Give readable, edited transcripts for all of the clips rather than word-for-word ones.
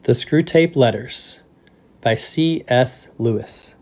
The Screwtape Letters by C.S. Lewis.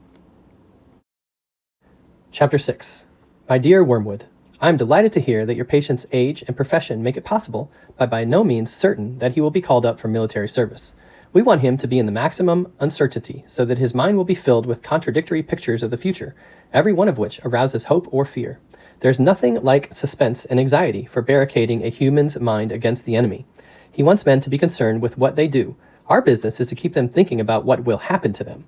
Chapter 6. My dear Wormwood, I am delighted to hear that your patient's age and profession make it possible, but by no means certain, that he will be called up for military service. We want him to be in the maximum uncertainty, so that his mind will be filled with contradictory pictures of the future, every one of which arouses hope or fear. There's nothing like suspense and anxiety for barricading a human's mind against the enemy. He wants men to be concerned with what they do. Our business is to keep them thinking about what will happen to them.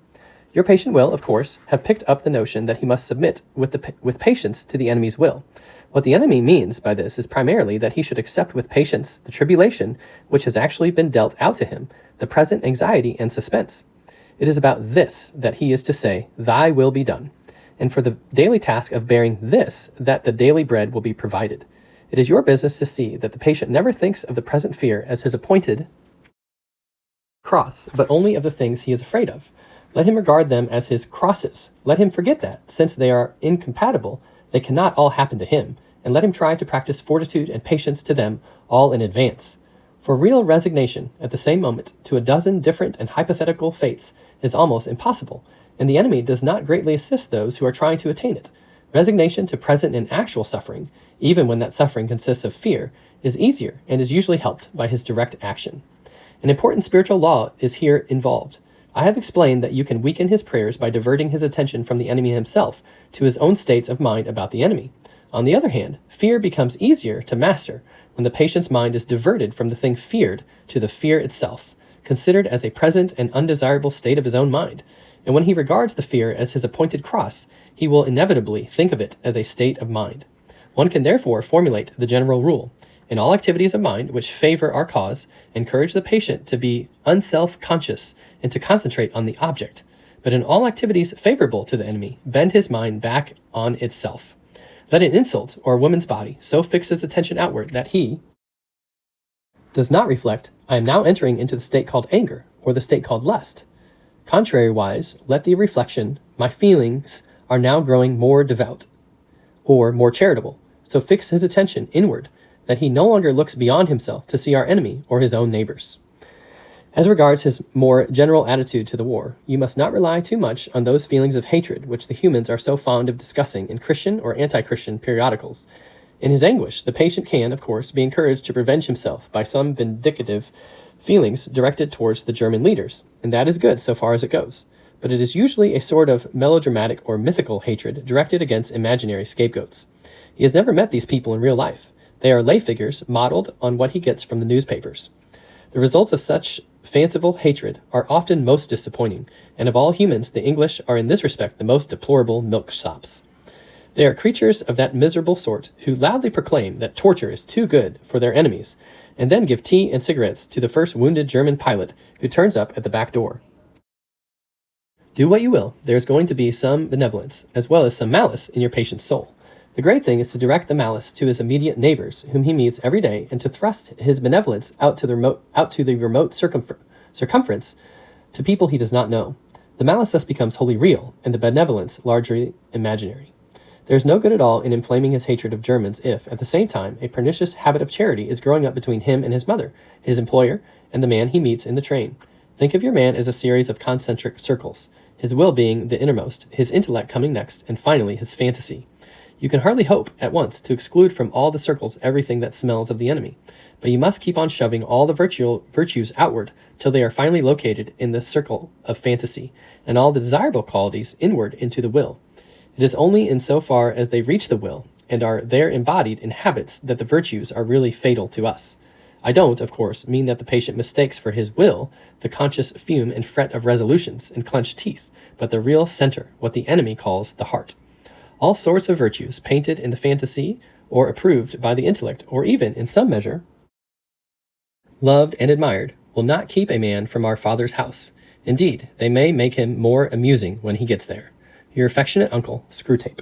Your patient will, of course, have picked up the notion that he must submit with patience to the enemy's will. What the enemy means by this is primarily that he should accept with patience the tribulation which has actually been dealt out to him, the present anxiety and suspense. It is about this that he is to say, "Thy will be done," and for the daily task of bearing this that the daily bread will be provided. It is your business to see that the patient never thinks of the present fear as his appointed cross, but only of the things he is afraid of. Let him regard them as his crosses. Let him forget that, since they are incompatible, they cannot all happen to him, and let him try to practice fortitude and patience to them all in advance. For real resignation, at the same moment, to a dozen different and hypothetical fates is almost impossible, and the enemy does not greatly assist those who are trying to attain it. Resignation to present and actual suffering, even when that suffering consists of fear, is easier and is usually helped by his direct action. An important spiritual law is here involved. I have explained that you can weaken his prayers by diverting his attention from the enemy himself to his own states of mind about the enemy. On the other hand, fear becomes easier to master when the patient's mind is diverted from the thing feared to the fear itself, considered as a present and undesirable state of his own mind. And when he regards the fear as his appointed cross, he will inevitably think of it as a state of mind. One can therefore formulate the general rule: in all activities of mind which favor our cause, encourage the patient to be unself-conscious and to concentrate on the object. But in all activities favorable to the enemy, bend his mind back on itself. Let an insult or a woman's body so fix his attention outward that he does not reflect, "I am now entering into the state called anger," or the state called lust. Contrariwise, let the reflection, "My feelings are now growing more devout," or more charitable, so fix his attention inward that he no longer looks beyond himself to see our enemy or his own neighbors. As regards his more general attitude to the war, you must not rely too much on those feelings of hatred which the humans are so fond of discussing in Christian or anti-Christian periodicals. In his anguish, the patient can, of course, be encouraged to revenge himself by some vindictive feelings directed towards the German leaders, and that is good so far as it goes. But it is usually a sort of melodramatic or mythical hatred directed against imaginary scapegoats. He has never met these people in real life. They are lay figures modeled on what he gets from the newspapers. The results of such fanciful hatred are often most disappointing, and of all humans, the English are in this respect the most deplorable milksops. They are creatures of that miserable sort who loudly proclaim that torture is too good for their enemies, and then give tea and cigarettes to the first wounded German pilot who turns up at the back door. Do what you will, there is going to be some benevolence, as well as some malice, in your patient's soul. The great thing is to direct the malice to his immediate neighbors, whom he meets every day, and to thrust his benevolence out to the remote circumference to people he does not know. The malice thus becomes wholly real, and the benevolence largely imaginary. There is no good at all in inflaming his hatred of Germans if, at the same time, a pernicious habit of charity is growing up between him and his mother, his employer, and the man he meets in the train. Think of your man as a series of concentric circles, his will being the innermost, his intellect coming next, and finally his fantasy. You can hardly hope at once to exclude from all the circles everything that smells of the enemy, but you must keep on shoving all the virtues outward till they are finally located in the circle of fantasy, and all the desirable qualities inward into the will. It is only in so far as they reach the will and are there embodied in habits that the virtues are really fatal to us. I don't, of course, mean that the patient mistakes for his will the conscious fume and fret of resolutions and clenched teeth, but the real center, what the enemy calls the heart. All sorts of virtues painted in the fantasy or approved by the intellect, or even, in some measure, loved and admired, will not keep a man from our Father's house. Indeed, they may make him more amusing when he gets there. Your affectionate uncle, Screwtape.